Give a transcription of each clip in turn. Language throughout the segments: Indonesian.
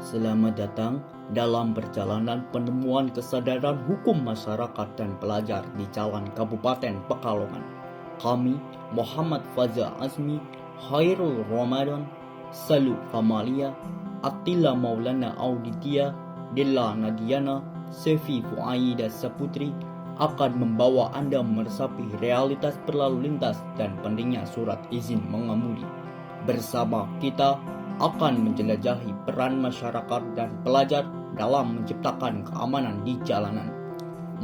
Selamat datang dalam perjalanan penemuan kesadaran hukum masyarakat dan pelajar di Jalan Kabupaten Pekalongan. Kami, Muhammad Faza Azmi, Khairul Ramadan, Salu Kamalia, Attila Maulana Auditya, Della Nadiana, Sefi Fuaida Saputri akan membawa Anda meresapi realitas berlalu lintas dan pentingnya surat izin mengemudi. Bersama kita akan menjelajahi peran masyarakat dan pelajar dalam menciptakan keamanan di jalanan.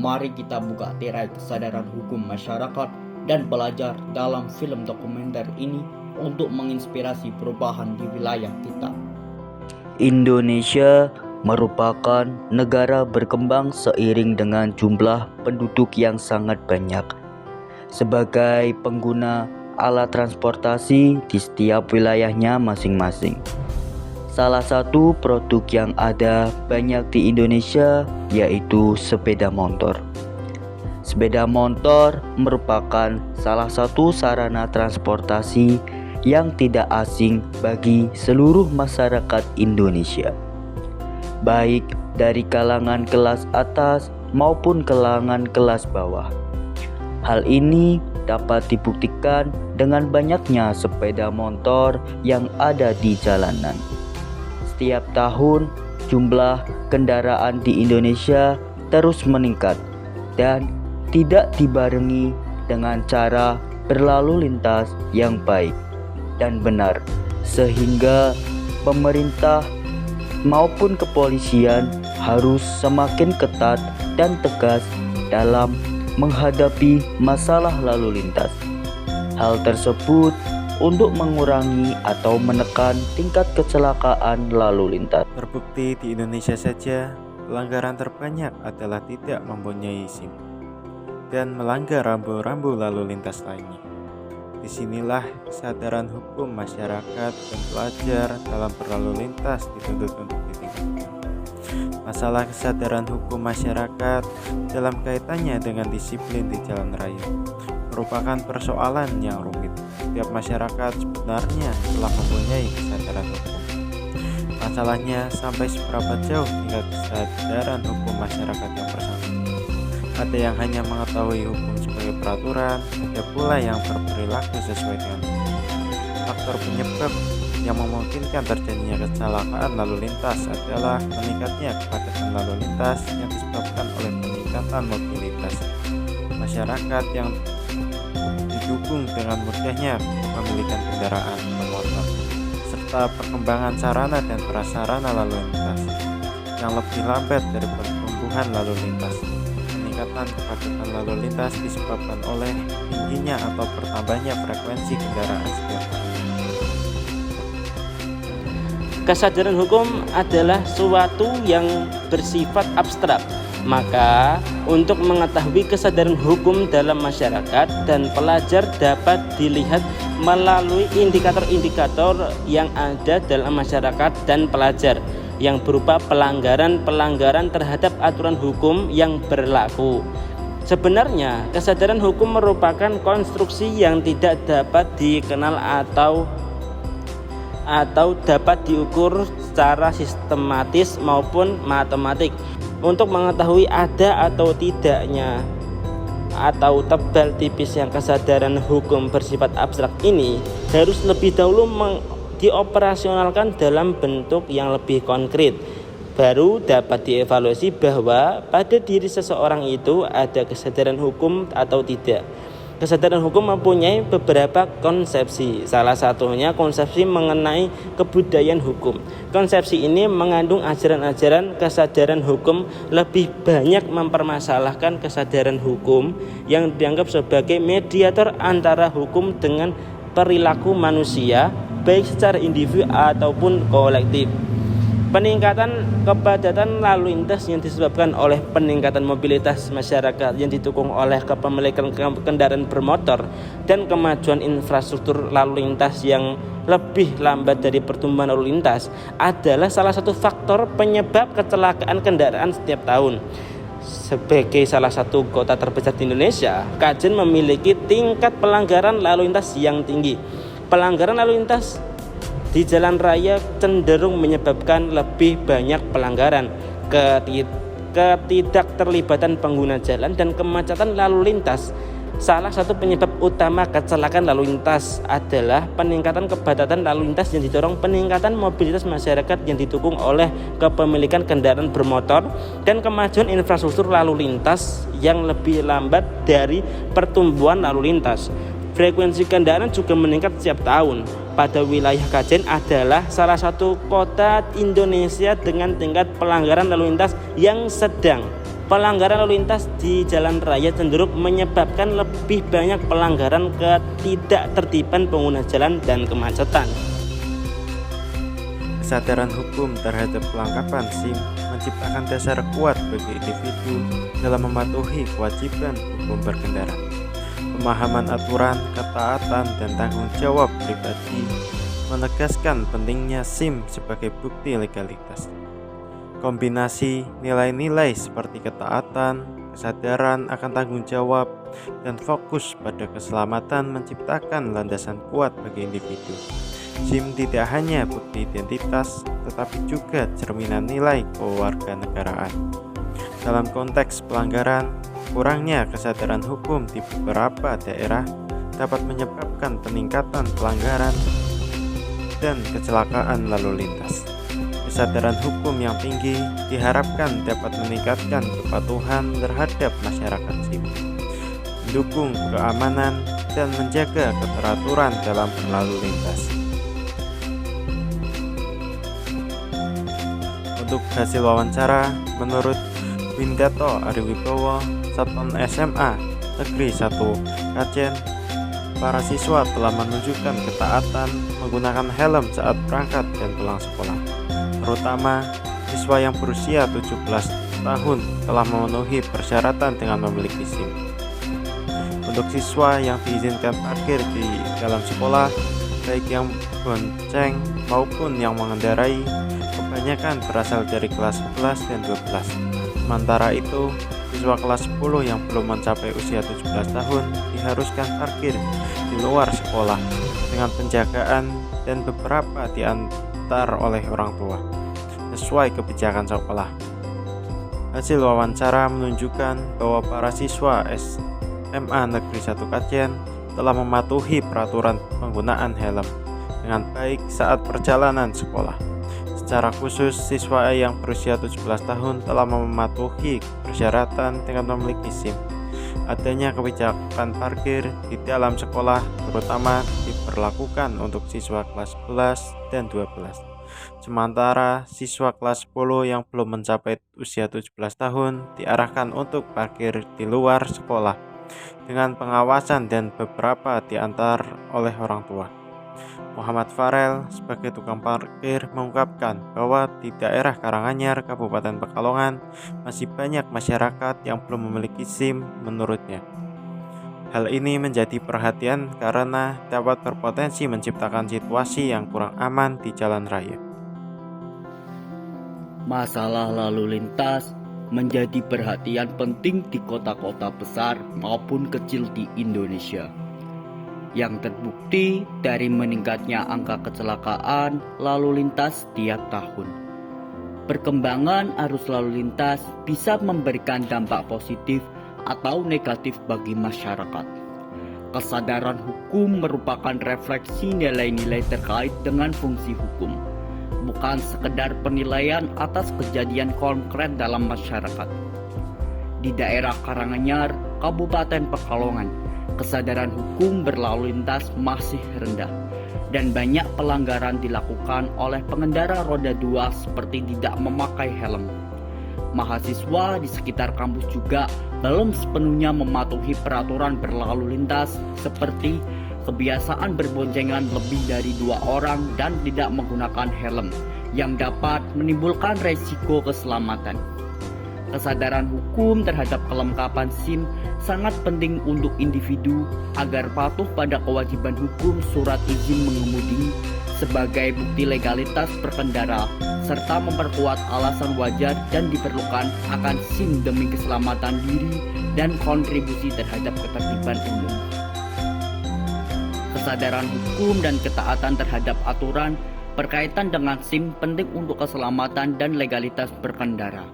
Mari kita buka tirai kesadaran hukum masyarakat dan pelajar dalam film dokumenter ini untuk menginspirasi perubahan di wilayah kita. Indonesia merupakan negara berkembang seiring dengan jumlah penduduk yang sangat banyak. Sebagai pengguna alat transportasi di setiap wilayahnya masing-masing. Salah satu produk yang ada banyak di Indonesia yaitu sepeda motor. Sepeda motor merupakan salah satu sarana transportasi yang tidak asing bagi seluruh masyarakat Indonesia, baik dari kalangan kelas atas maupun kalangan kelas bawah. Hal ini dapat dibuktikan dengan banyaknya sepeda motor yang ada di jalanan. Setiap tahun, jumlah kendaraan di Indonesia terus meningkat dan tidak dibarengi dengan cara berlalu lintas yang baik dan benar, sehingga pemerintah maupun kepolisian harus semakin ketat dan tegas dalam menghadapi masalah lalu lintas. Hal tersebut untuk mengurangi atau menekan tingkat kecelakaan lalu lintas. Terbukti di Indonesia saja, pelanggaran terbanyak adalah tidak mempunyai SIM dan melanggar rambu-rambu lalu lintas lainnya. Disinilah kesadaran hukum masyarakat dan pelajar dalam berlalu lintas dituntut untuk ditingkatkan. Masalah kesadaran hukum masyarakat dalam kaitannya dengan disiplin di jalan raya merupakan persoalan yang rumit. Setiap masyarakat sebenarnya telah mempunyai kesadaran hukum. Masalahnya sampai seberapa jauh tingkat kesadaran hukum masyarakat yang bersangkutan. Ada yang hanya mengetahui hukum sebagai peraturan, ada pula yang berperilaku sesuai dengan hukum. Faktor penyebab yang memungkinkan terjadinya kecelakaan lalu lintas adalah meningkatnya kepadatan lalu lintas yang disebabkan oleh peningkatan mobilitas masyarakat yang didukung dengan mudahnya kepemilikan kendaraan bermotor serta perkembangan sarana dan prasarana lalu lintas yang lebih lambat dari pertumbuhan lalu lintas. Peningkatan kepadatan lalu lintas disebabkan oleh tingginya atau bertambahnya frekuensi kendaraan setiap hari. Kesadaran hukum adalah suatu yang bersifat abstrak. Maka, untuk mengetahui kesadaran hukum dalam masyarakat dan pelajar dapat dilihat melalui indikator-indikator yang ada dalam masyarakat dan pelajar yang berupa pelanggaran-pelanggaran terhadap aturan hukum yang berlaku. Sebenarnya, kesadaran hukum merupakan konstruksi yang tidak dapat dikenal atau dapat diukur secara sistematis maupun matematik. Untuk mengetahui ada atau tidaknya atau tebal tipis yang kesadaran hukum bersifat abstrak ini harus lebih dahulu dioperasionalkan dalam bentuk yang lebih konkret. Baru dapat dievaluasi bahwa pada diri seseorang itu ada kesadaran hukum atau tidak. Kesadaran hukum mempunyai beberapa konsepsi. Salah satunya konsepsi mengenai kebudayaan hukum. Konsepsi ini mengandung ajaran-ajaran kesadaran hukum lebih banyak mempermasalahkan kesadaran hukum yang dianggap sebagai mediator antara hukum dengan perilaku manusia, baik secara individu ataupun kolektif. Peningkatan kepadatan lalu lintas yang disebabkan oleh peningkatan mobilitas masyarakat yang didukung oleh kepemilikan kendaraan bermotor dan kemajuan infrastruktur lalu lintas yang lebih lambat dari pertumbuhan lalu lintas adalah salah satu faktor penyebab kecelakaan kendaraan setiap tahun. Sebagai salah satu kota terbesar di Indonesia, Kajen memiliki tingkat pelanggaran lalu lintas yang tinggi. Pelanggaran lalu lintas di jalan raya cenderung menyebabkan lebih banyak pelanggaran, ketidakterlibatan pengguna jalan, dan kemacetan lalu lintas. Salah satu penyebab utama kecelakaan lalu lintas adalah peningkatan kepadatan lalu lintas yang didorong peningkatan mobilitas masyarakat yang didukung oleh kepemilikan kendaraan bermotor dan kemajuan infrastruktur lalu lintas yang lebih lambat dari pertumbuhan lalu lintas. Frekuensi kendaraan juga meningkat setiap tahun. Pada wilayah Kajen adalah salah satu kota Indonesia dengan tingkat pelanggaran lalu lintas yang sedang. Pelanggaran lalu lintas di jalan raya cenderung menyebabkan lebih banyak pelanggaran ketidaktertiban pengguna jalan dan kemacetan. Kesadaran hukum terhadap kelengkapan SIM menciptakan dasar kuat bagi individu dalam mematuhi kewajiban hukum berkendara. Pemahaman aturan, ketaatan, dan tanggung jawab pribadi menegaskan pentingnya SIM sebagai bukti legalitas. Kombinasi nilai-nilai seperti ketaatan, kesadaran akan tanggung jawab, dan fokus pada keselamatan menciptakan landasan kuat bagi individu. SIM tidak hanya bukti identitas, tetapi juga cerminan nilai kewarganegaraan. Dalam konteks pelanggaran, kurangnya kesadaran hukum di beberapa daerah dapat menyebabkan peningkatan pelanggaran dan kecelakaan lalu lintas. Kesadaran hukum yang tinggi diharapkan dapat meningkatkan kepatuhan terhadap masyarakat sipil, mendukung keamanan, dan menjaga keteraturan dalam berlalu lintas. Untuk hasil wawancara, menurut Windato Ariwibowo, Satuan SMA Negeri 1 Kajen, para siswa telah menunjukkan ketaatan menggunakan helm saat berangkat dan pulang sekolah. Terutama siswa yang berusia 17 tahun telah memenuhi persyaratan dengan memiliki SIM. Untuk siswa yang diizinkan parkir di dalam sekolah, baik yang bonceng maupun yang mengendarai, kebanyakan berasal dari kelas 11 dan 12. Sementara itu, siswa kelas 10 yang belum mencapai usia 17 tahun diharuskan parkir di luar sekolah dengan penjagaan dan beberapa diantar oleh orang tua sesuai kebijakan sekolah. Hasil wawancara menunjukkan bahwa para siswa SMA Negeri 1 Kajen telah mematuhi peraturan penggunaan helm dengan baik saat perjalanan sekolah. Secara khusus, siswa yang berusia 17 tahun telah mematuhi persyaratan dengan memiliki SIM. Adanya kebijakan parkir di dalam sekolah terutama diberlakukan untuk siswa kelas 11 dan 12. Sementara siswa kelas 10 yang belum mencapai usia 17 tahun diarahkan untuk parkir di luar sekolah dengan pengawasan dan beberapa diantar oleh orang tua. Muhammad Farel sebagai tukang parkir mengungkapkan bahwa di daerah Karanganyar, Kabupaten Pekalongan masih banyak masyarakat yang belum memiliki SIM menurutnya. Hal ini menjadi perhatian karena dapat berpotensi menciptakan situasi yang kurang aman di jalan raya. Masalah lalu lintas menjadi perhatian penting di kota-kota besar maupun kecil di Indonesia, yang terbukti dari meningkatnya angka kecelakaan lalu lintas tiap tahun. Perkembangan arus lalu lintas bisa memberikan dampak positif atau negatif bagi masyarakat. Kesadaran hukum merupakan refleksi nilai-nilai terkait dengan fungsi hukum, bukan sekedar penilaian atas kejadian konkret dalam masyarakat. Di daerah Karanganyar, Kabupaten Pekalongan, kesadaran hukum berlalu lintas masih rendah dan banyak pelanggaran dilakukan oleh pengendara roda 2 seperti tidak memakai helm. Mahasiswa di sekitar kampus juga belum sepenuhnya mematuhi peraturan berlalu lintas seperti kebiasaan berboncengan lebih dari 2 orang dan tidak menggunakan helm yang dapat menimbulkan resiko keselamatan. Kesadaran hukum terhadap kelengkapan SIM sangat penting untuk individu agar patuh pada kewajiban hukum surat izin mengemudi sebagai bukti legalitas berkendara, serta memperkuat alasan wajar dan diperlukan akan SIM demi keselamatan diri dan kontribusi terhadap ketertiban umum. Kesadaran hukum dan ketaatan terhadap aturan Berkaitan dengan SIM penting untuk keselamatan dan legalitas berkendara.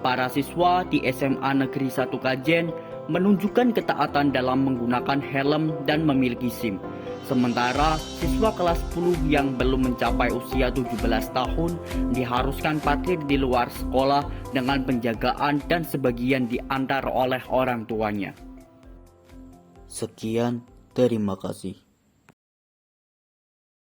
Para siswa di SMA Negeri 1 Kajen menunjukkan ketaatan dalam menggunakan helm dan memiliki SIM. Sementara siswa kelas 10 yang belum mencapai usia 17 tahun diharuskan parkir di luar sekolah dengan penjagaan dan sebagian diantar oleh orang tuanya. Sekian, terima kasih.